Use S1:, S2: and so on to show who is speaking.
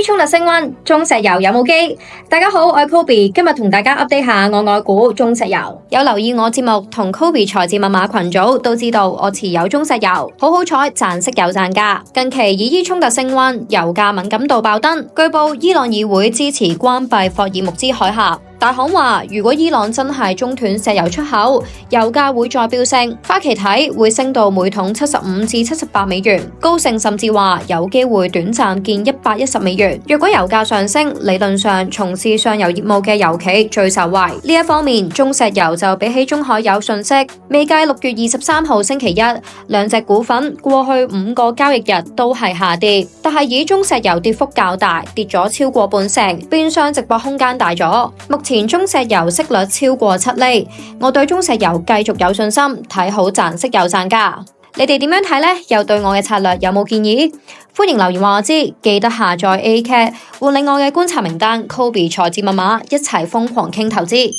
S1: 衝突升溫，中石油有冇機？大家好，我係 Kobe， 今日同大家 update 下我愛股中石油。有留意我節目同 Kobe 財自密碼群組都知道我持有中石油，好彩賺息有賺價。近期以伊衝突升溫，油價敏感度爆燈，據報伊朗議會支持關閉霍爾木茲海峽。大行話，如果伊朗真係中斷石油出口，油價會再飆升，花旗睇會升到每桶75至78美元。高盛甚至話有機會短暫見110美元。若果油價上升，理論上從事上游業務嘅油企最受惠。呢一方面，中石油就比起中海油遜色。未計6月23號星期一，兩隻股份過去5個交易日都係下跌，但係以中石油跌幅較大，跌咗超過半成，變相直播空間大咗。目前中石油息率超過7厘，我對中石油繼續有信心，睇好賺息有賺價。你哋點樣睇呢？又對我嘅策略有冇建議？歡迎留言話我知，記得下載 ACAT 換領我嘅觀察名單，Kobe 財自密碼，一齊瘋狂傾投資。